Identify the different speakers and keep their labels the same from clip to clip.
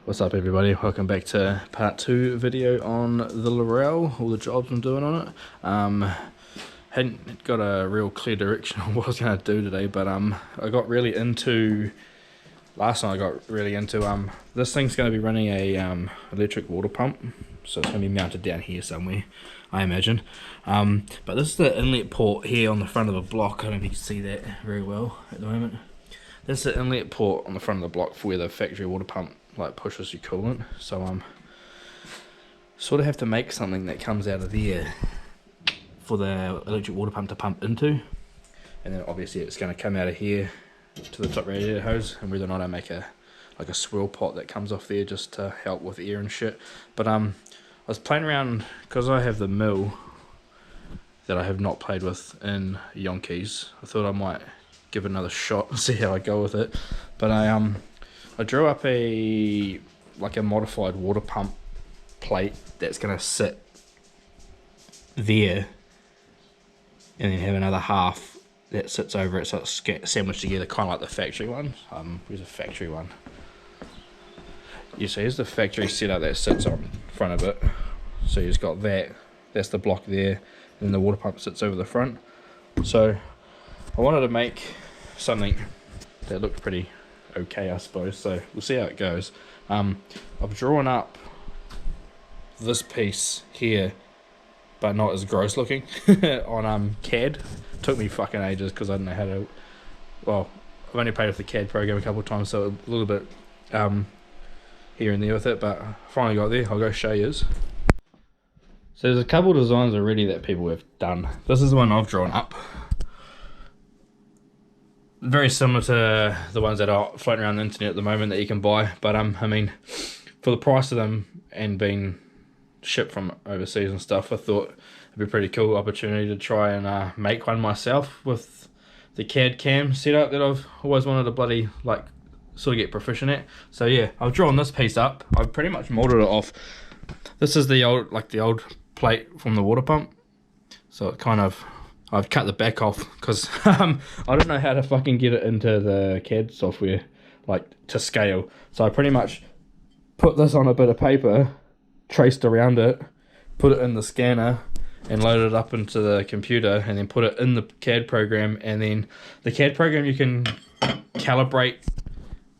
Speaker 1: What's up everybody, welcome back to part 2 video on the Laurel, all the jobs I'm doing on it. Hadn't got a real clear direction on what I was going to do today, but I got really into, last night I got really into, this thing's going to be running a electric water pump, so it's going to be mounted down here somewhere, I imagine. But this is the inlet port here on the front of the block. I don't know if you can see that very well at the moment. This is the inlet port on the front of the block for where the factory water pump like pushes your coolant, so sort of have to make something that comes out of there for the electric water pump to pump into, and then obviously it's going to come out of here to the top radiator hose, and whether or not I make a swirl pot that comes off there just to help with air and shit. But I was playing around because I have the mill that I have not played with in Yonkers. I thought I might give it another shot and see how I go with it, but I drew up a modified water pump plate that's going to sit there and then have another half that sits over it, so it's sandwiched together kind of like the factory one. Where's the factory one? Yeah, so here's the factory setup that sits on front of it. So you've got that, that's the block there, and then the water pump sits over the front. So I wanted to make something that looked pretty okay, I suppose, so we'll see how it goes. I've drawn up this piece here, but not as gross looking, on CAD. Took me fucking ages because I didn't know how to, well, I've only played with the CAD program a couple of times, so a little bit here and there with it, but I finally got there. I'll go show you. So there's a couple of designs already that people have done. This is the one I've drawn up. Very similar to the ones that are floating around the internet at the moment that you can buy, but I mean, for the price of them and being shipped from overseas and stuff, I thought it'd be a pretty cool opportunity to try and make one myself with the CAD cam setup that I've always wanted to bloody sort of get proficient at. So yeah, I've drawn this piece up. I've pretty much molded it off. This is the old plate from the water pump, so it kind of, I've cut the back off because I don't know how to fucking get it into the CAD software to scale. So I pretty much put this on a bit of paper, traced around it, put it in the scanner and loaded it up into the computer, and then put it in the CAD program. And then the CAD program, you can calibrate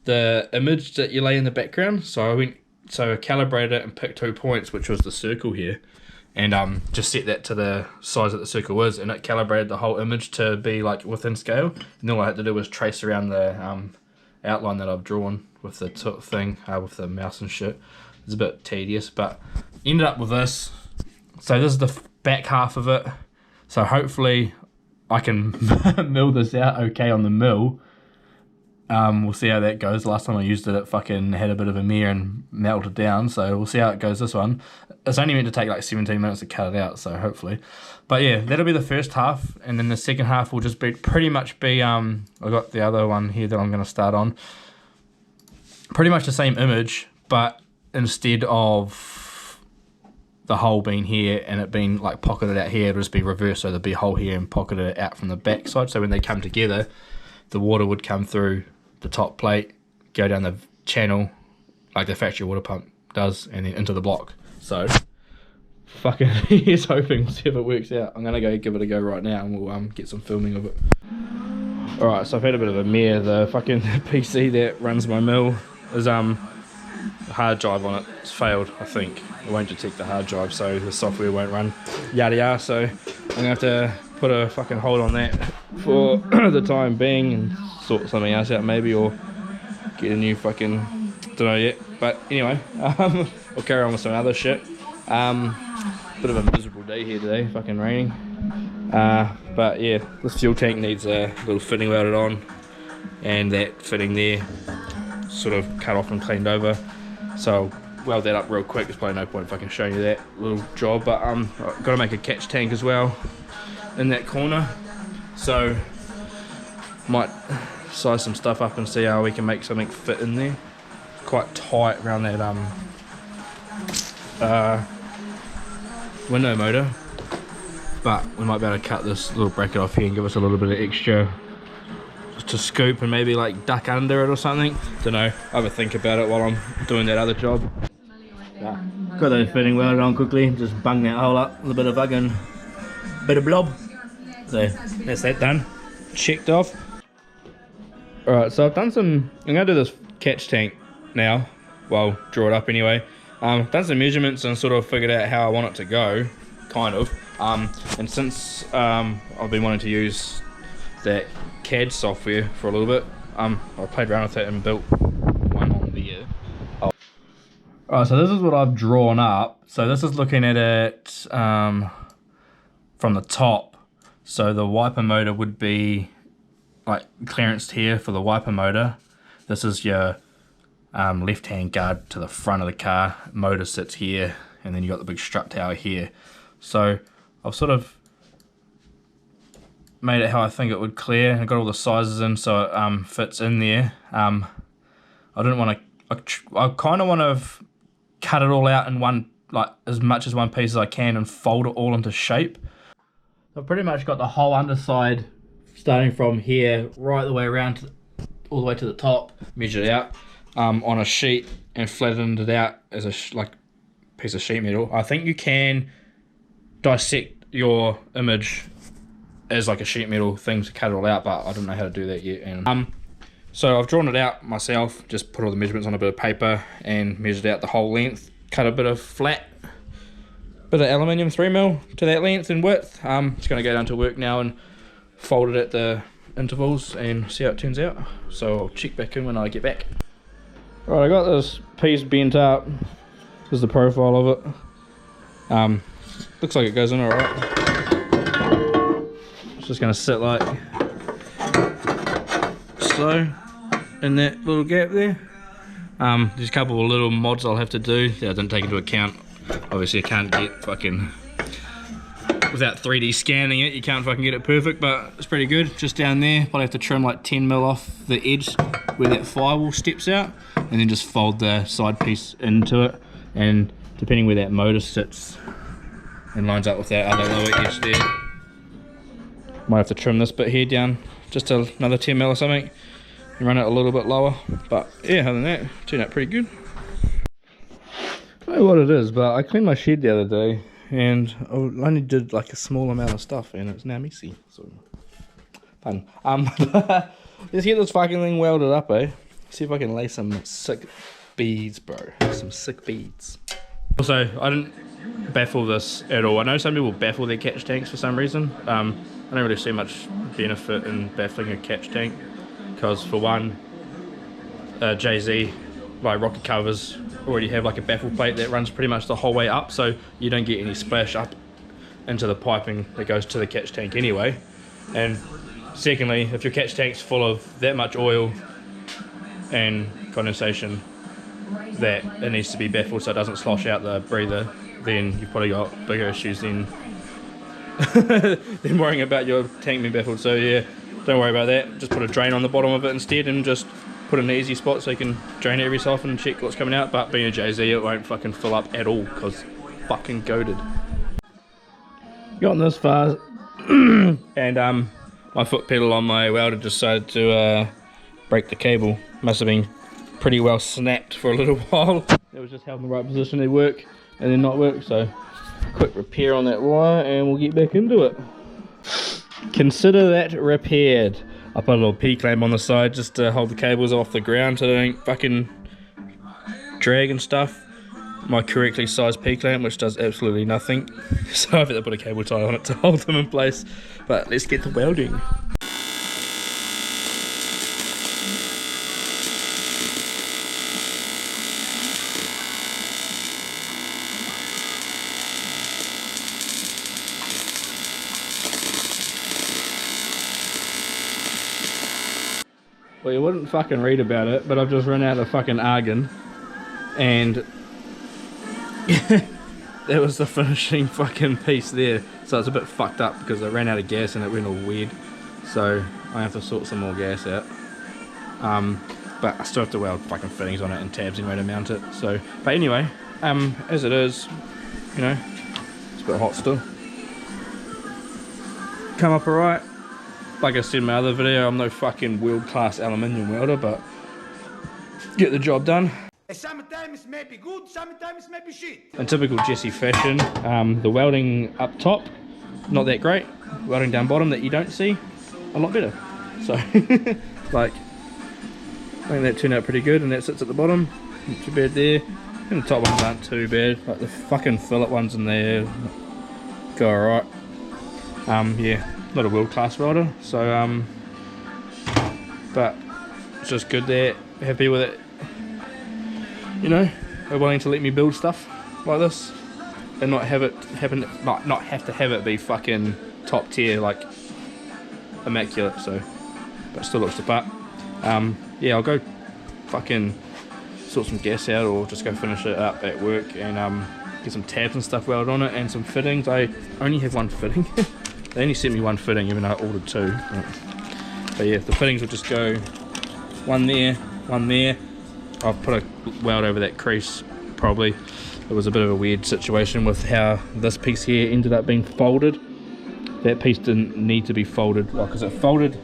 Speaker 1: the image that you lay in the background. So I calibrated it and picked 2 points, which was the circle here, and just set that to the size that the circle is, and it calibrated the whole image to be within scale. And all I had to do was trace around the outline that I've drawn with the thing, with the mouse and shit. It's a bit tedious, but ended up with this. So this is the back half of it. So hopefully I can mill this out okay on the mill. We'll see how that goes. Last time I used it, it fucking had a bit of a mare and melted down, so we'll see how it goes this one. It's only meant to take 17 minutes to cut it out, so hopefully. But yeah, that'll be the first half, and then the second half will just pretty much be I got the other one here that I'm going to start on. Pretty much the same image, but instead of the hole being here and it being pocketed out here, it'll just be reversed, so there'll be a hole here and pocketed out from the back side, so when they come together, the water would come through the top plate, go down the channel like the factory water pump does, and then into the block. So fucking here's hoping, we'll see if it works out. I'm gonna go give it a go right now, and we'll get some filming of it. Alright, so I've had a bit of a mare. The fucking PC that runs my mill is the hard drive on it, it's failed. I think it won't detect the hard drive, so the software won't run, yada yada. So I'm gonna have to put a fucking hold on that for the time being and sort something else out maybe, or get a new fucking, don't know yet. But anyway, we'll carry on with some other shit. Bit of a miserable day here today, fucking raining. But yeah, this fuel tank needs a little fitting welded on, and that fitting there sort of cut off and cleaned over. So I'll weld that up real quick. There's probably no point fucking showing you that little job, but I've got to make a catch tank as well in that corner, so might size some stuff up and see how we can make something fit in there. Quite tight around that window motor, but we might be able to cut this little bracket off here and give us a little bit of extra, just to scoop and maybe like duck under it or something. Don't know. I'll have a think about it while I'm doing that other job. Yeah. Got those fitting welded on quickly. Just bung that hole up with a bit of fucking bit of blob. So that's that done. Checked off. Alright, so I've done some. I'm gonna do this catch tank now. Well, draw it up anyway. Done some measurements and sort of figured out how I want it to go, kind of. And since I've been wanting to use that CAD software for a little bit, I played around with it and built one on there. Alright, so this is what I've drawn up. So this is looking at it from the top. So the wiper motor would be like clearanced here for the wiper motor. This is your left hand guard to the front of the car. Motor sits here, and then you got the big strut tower here. So I've sort of made it how I think it would clear. I got all the sizes in so it fits in there. I didn't want to. I kind of want to cut it all out in one, like as much as one piece as I can, and fold it all into shape. I've pretty much got the whole underside starting from here right the way around to all the way to the top, measured out on a sheet and flattened it out as a like piece of sheet metal. I think you can dissect your image as like a sheet metal thing to cut it all out, but I don't know how to do that yet. And so I've drawn it out myself, just put all the measurements on a bit of paper and measured out the whole length, cut a bit of flat bit of aluminium 3mm to that length and width. Just going to go down to work now and fold it at the intervals and see how it turns out. So I'll check back in when I get back. Right, I got this piece bent up. This is the profile of it. Looks like it goes in alright. It's just going to sit like so in that little gap there. There's a couple of little mods I'll have to do that I didn't take into account. Obviously I can't get fucking, without 3D scanning it, you can't fucking get it perfect, but it's pretty good. Just down there, probably have to trim like 10mm off the edge where that firewall steps out, and then just fold the side piece into it, and depending where that motor sits and lines up with that other lower edge there, might have to trim this bit here down just another 10mm or something and run it a little bit lower. But yeah, other than that, turned out pretty good. I don't know what it is, but I cleaned my shed the other day and I only did like a small amount of stuff and it's now messy, so fun. Let's get this fucking thing welded up, eh? See if I can lay some sick beads, bro. Some sick beads. Also, I didn't baffle this at all. I know some people baffle their catch tanks for some reason. I don't really see much benefit in baffling a catch tank because, for one, JZ, like rocket covers, already have like a baffle plate that runs pretty much the whole way up, so you don't get any splash up into the piping that goes to the catch tank anyway. And secondly, if your catch tank's full of that much oil and condensation that it needs to be baffled so it doesn't slosh out the breather, then you've probably got bigger issues than worrying about your tank being baffled. So yeah, don't worry about that. Just put a drain on the bottom of it instead and just put it in an easy spot so you can drain it every so often and check what's coming out. But being a JZ, it won't fucking fill up at all because fucking goated. Gotten this far and my foot pedal on my welder decided to break the cable. Must have been pretty well snapped for a little while. It was just held in the right position to work and then not work, so quick repair on that wire and we'll get back into it. Consider that repaired. I put a little P-clamp on the side just to hold the cables off the ground so they don't fucking drag and stuff. My correctly sized P-clamp, which does absolutely nothing. So I've had to put a cable tie on it to hold them in place. But let's get to welding. Well, you wouldn't fucking read about it, but I've just run out of fucking argon, and that was the finishing fucking piece there. So it's a bit fucked up because I ran out of gas and it went all weird. So I have to sort some more gas out. But I still have to weld fucking fittings on it and tabs anyway to mount it. So, but anyway, as it is, you know, it's a bit hot still. Come up alright. like I said in my other video, I'm no fucking world-class aluminium welder, but get the job done.
Speaker 2: Sometimes may be good, sometimes may be shit.
Speaker 1: In typical Jesse fashion, the welding up top, not that great. Welding down bottom that you don't see, a lot better. So, like, I think that turned out pretty good, and that sits at the bottom. Not too bad there. And the top ones aren't too bad. Like the fucking fillet ones in there go alright. Yeah, not a world-class welder, so but it's just good there. Happy with it. You know, they're willing to let me build stuff like this and not have it happen, not have to have it be fucking top tier, like immaculate. So, but it still looks the part. Yeah, I'll go fucking sort some gas out, or just go finish it up at work and get some tabs and stuff welded on it and some fittings. I only have one fitting. They only sent me one fitting, even though I ordered two. But yeah, the fittings will just go one there, one there. I'll put a weld over that crease, probably. It was a bit of a weird situation with how this piece here ended up being folded. That piece didn't need to be folded, because it folded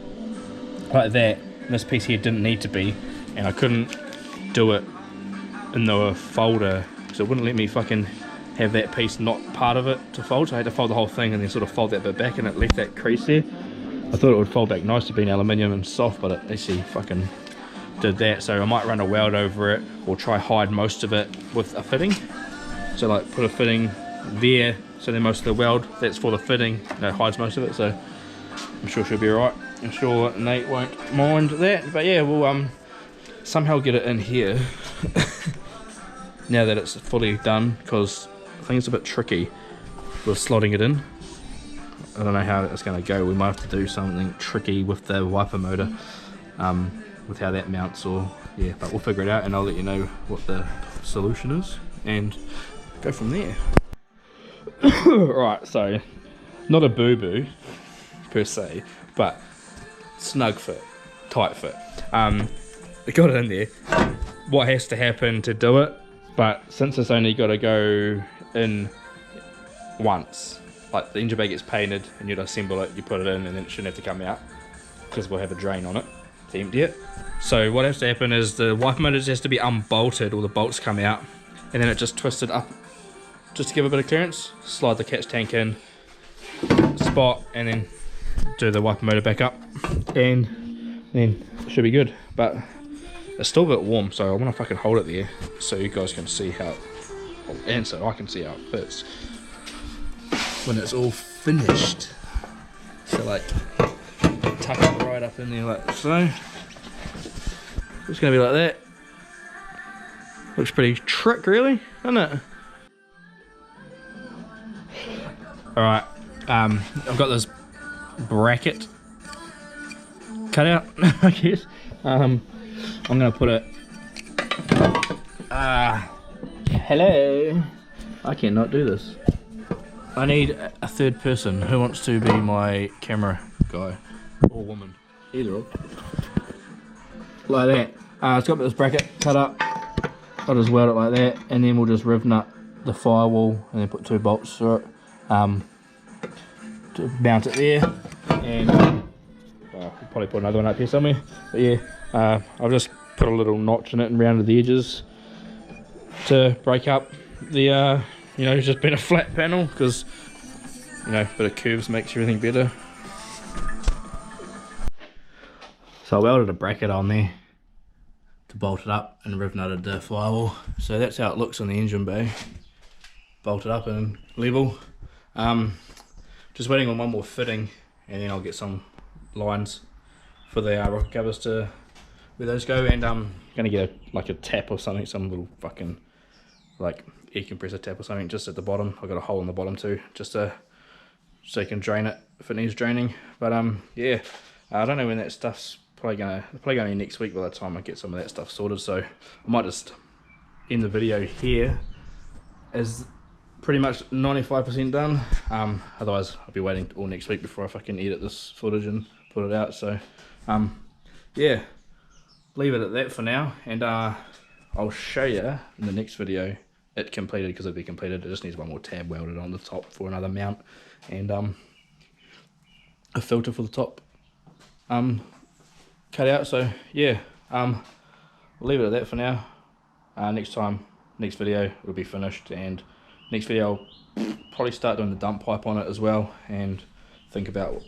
Speaker 1: like that, and this piece here didn't need to be, and I couldn't do it in the folder, because it wouldn't let me fucking have that piece not part of it to fold, so I had to fold the whole thing and then sort of fold that bit back, and it left that crease there. I thought it would fold back nicely being aluminium and soft, but it actually fucking did that. So I might run a weld over it, or try hide most of it with a fitting. So like put a fitting there, so then most of the weld that's for the fitting, that hides most of it. So I'm sure she'll be alright. I'm sure Nate won't mind that. But yeah, we'll somehow get it in here now that it's fully done, because I think it's a bit tricky with slotting it in. I don't know how it's going to go. We might have to do something tricky with the wiper motor, with how that mounts, or yeah, but we'll figure it out and I'll let you know what the solution is and go from there. Right, so not a boo-boo per se, but snug fit, tight fit. I got it in there. What has to happen to do it, but since it's only got to go in once, like the engine bay gets painted and you'd assemble it, you put it in, and then it shouldn't have to come out because we'll have a drain on it to empty it. So what has to happen is the wiper motor just has to be unbolted, or the bolts come out, and then it just twisted up just to give a bit of clearance. Slide the catch tank in, spot, and then do the wiper motor back up, and then it should be good. But it's still a bit warm, so I want to fucking hold it there so you guys can see how, and so I can see how it fits when it's all finished. So like, tuck it right up in there like so. It's gonna be like that. Looks pretty trick, really, doesn't it? Alright, I've got this bracket cut out, I guess. I'm gonna put it. Hello. I cannot do this. I need a third person. Who wants to be my camera guy or woman? Either or. Like that. It's got this bracket cut up. I'll just weld it like that, and then we'll just riv nut the firewall and then put 2 bolts through it to mount it there. And we'll probably put another one up here somewhere. But yeah, I've just put a little notch in it and rounded the edges to break up the you know, just been a flat panel, because you know, a bit of curves makes everything better. So I welded a bracket on there to bolt it up and riv nutted the firewall. So that's how it looks on the engine bay. Bolted up and level. Just waiting on one more fitting, and then I'll get some lines for the rocker covers to where those go, and I'm gonna get like a tap or something, some little fucking like air compressor tap or something just at the bottom. I've got a hole in the bottom too, just to so you can drain it if it needs draining. But yeah, I don't know when that stuff's probably gonna be next week by the time I get some of that stuff sorted. So I might just end the video here as pretty much 95% done. Otherwise I'll be waiting all next week before I fucking edit this footage and put it out. So yeah, leave it at that for now, and I'll show you in the next video it completed, because it'll be completed. It just needs one more tab welded on the top for another mount, and a filter for the top cut out. So yeah, we'll leave it at that for now. Next video it'll be finished, and next video I'll probably start doing the dump pipe on it as well, and think about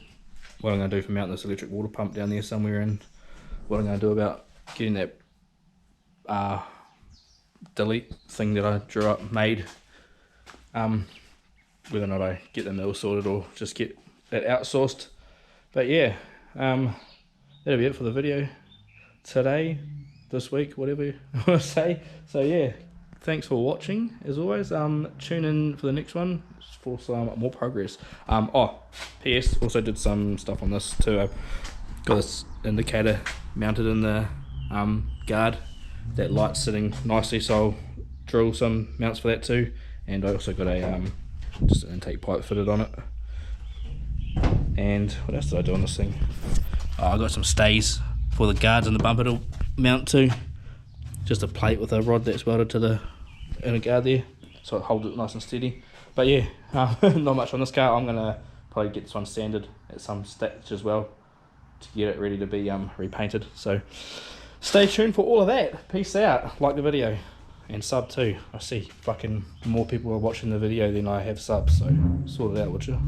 Speaker 1: what I'm going to do for mounting this electric water pump down there somewhere, and what I'm going to do about getting that delete thing that I drew up made, whether or not I get the mill sorted or just get that outsourced. But yeah, that'll be it for the video today, this week, whatever you want to say. So yeah, thanks for watching as always. Tune in for the next one for some more progress. PS, also did some stuff on this too. I got this indicator mounted in the guard. That light's sitting nicely, so I'll drill some mounts for that too. And I also got a just an intake pipe fitted on it. And what else did I do on this thing? I got some stays for the guards and the bumper to mount to. Just a plate with a rod that's welded to the inner guard there, so it holds it nice and steady. But yeah, not much on this car. I'm gonna probably get this one sanded at some stage as well to get it ready to be repainted. So stay tuned for all of that. Peace out. Like the video and sub too. I see fucking more people are watching the video than I have subs, so sort it out, would you?